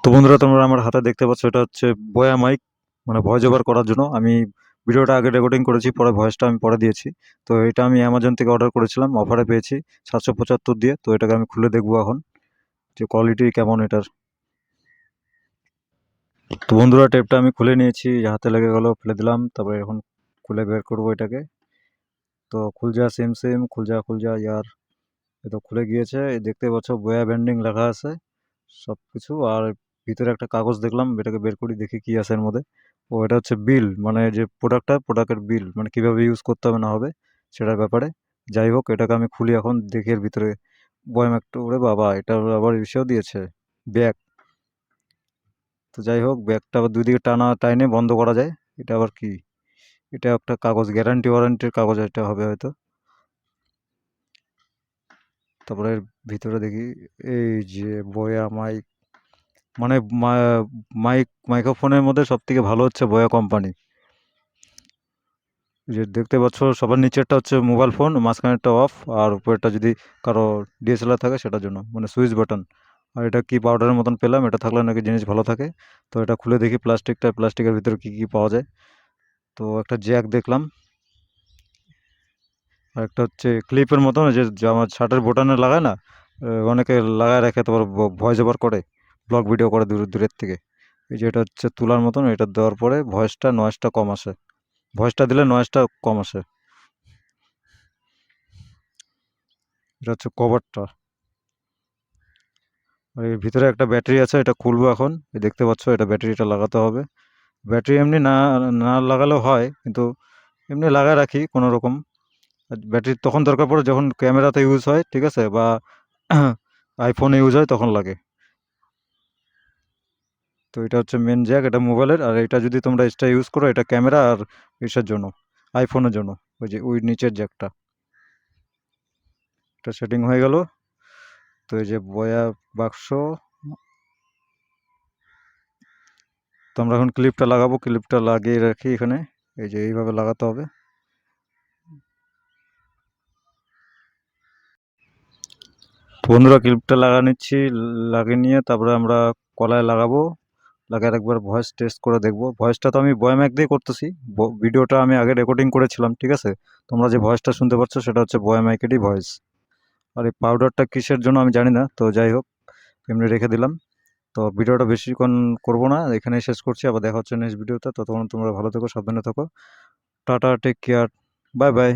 তো বন্ধুরা, তোমরা আমার হাতে দেখতে পাচ্ছ, এটা হচ্ছে বয়া মাইক, মানে ভয়েস ওভার করার জন্য। আমি ভিডিওটা আগে রেকর্ডিং করেছি, পরে ভয়েসটা আমি পরে দিয়েছি। তো এটা আমি অ্যামাজন থেকে অর্ডার করেছিলাম, অফারে পেয়েছি 775 দিয়ে। তো এটাকে আমি খুলে দেখবো এখন যে কোয়ালিটি কেমন এটার। তো বন্ধুরা, টেপটা আমি খুলে নিয়েছি, হাতে লেগে গেল, ফেলে দিলাম। তারপরে এখন খুলে বের করবো এটাকে। তো খুল যা ইয়ার। এ তো খুলে গিয়েছে, এই দেখতে পাচ্ছ বয়া ব্যান্ডিং লেখা আছে সব কিছু। আর ভিতরে একটা কাগজ দেখলাম, এটাকে বের করি দেখি কি আছে এর মধ্যে। ও, এটা হচ্ছে বিল, মানে যে প্রোডাক্টের বিল, মানে কিভাবে ইউজ করতে হবে না হবে সেটার ব্যাপারে। যাই হোক, এটাকে আমি খুলি এখন, দেখি এর ভিতরে বয়াম একটা। ওরে বাবা, এটা আবার ইসেও দিয়েছে, ব্যাগ। তো যাই হোক, ব্যাগটা আবার দুই দিকে টাইনে বন্ধ করা যায়। এটা আবার কি? এটা একটা কাগজ, গ্যারান্টি ওয়ারেন্টির কাগজ এটা হবে হয়তো। তারপরে এর ভিতরে দেখি, এই যে বয়া মাইক, মানে মাইক্রোফোনের মধ্যে সব থেকে ভালো হচ্ছে বয়া কোম্পানি। যে দেখতে পাচ্ছ, সবার নিচেরটা হচ্ছে মোবাইল ফোন, মাঝখানেরটা অফ, আর উপরেরটা যদি কারো ডিএসএলআর থাকে সেটার জন্য, মানে সুইচ বাটন। আর এটা কি পাউডারের মতন পেলাম, এটা থাকলে নাকি জিনিস ভালো থাকে। তো এটা খুলে দেখি প্লাস্টিকের ভিতরে কি কি পাওয়া যায়। তো একটা জ্যাক দেখলাম, আর একটা হচ্ছে ক্লিপের মতন, ওই যে আমার শার্টের বোতামে লাগায় না, অনেকে লাগায় রাখে, তারপর ভয়েস ওভার করে, ব্লগ ভিডিও করে দূরের থেকে। এই যে এটা হচ্ছে তুলার মতন, এটা দেওয়ার পরে নয়েজটা কম আসে, ভয়েসটা দিলে নয়েজটা কম আসে। এটা হচ্ছে কভারটা। আর এর ভিতরে একটা ব্যাটারি আছে, এটা খুলবো এখন। এই দেখতে পাচ্ছ, এটা ব্যাটারিটা লাগাতে হবে। ব্যাটারি এমনি না না লাগালেও হয়, কিন্তু এমনি লাগায় রাখি কোনো রকম। ব্যাটারি তখন দরকার পড়ে যখন ক্যামেরাতে ইউজ হয়, ঠিক আছে, বা আইফোনে ইউজ হয় তখন লাগে। তো এটা হচ্ছে মেন জ্যাক, এটা মোবাইলের। আর এটা যদি তোমরা এক্সট্রা ইউজ করো, এটা ক্যামেরা আর ইসের জন্য, আইফোনের জন্য। ওই যে ওই নিচের জ্যাকটা, এটা সেটিং হয়ে গেল। তো এই যে বয়া বাক্স, তো আমরা এখন ক্লিপটা লাগাবো, ক্লিপটা লাগিয়ে রাখি এখানে। এই যে এইভাবে লাগাতে হবে। তো বন্ধুরা, ক্লিপটা লাগা নিচ্ছি, লাগিয়ে নিয়ে তারপরে আমরা কলায় লাগাবো। লাগার একবার ভয়েস টেস্ট করে দেখবো। ভয়েসটা তো আমি বয়া ম্যাক দিয়ে করতেছি, ভিডিওটা আমি আগে রেকর্ডিং করেছিলাম, ঠিক আছে। তোমরা যে ভয়েসটা শুনতে পাচ্ছ সেটা হচ্ছে বয়া ম্যাকেরই ভয়েস। আর এই পাউডারটা কিসের জন্য আমি জানি না, তো যাই হোক, এমনি রেখে দিলাম। তো ভিডিওটা বেশিক্ষণ করবো না, এখানেই শেষ করছি। আবার দেখা হচ্ছে নেক্সট ভিডিওতে। ততক্ষণ তোমরা ভালো থেকো, সাবধানে থাকো। Ta-ta, take care, bye by.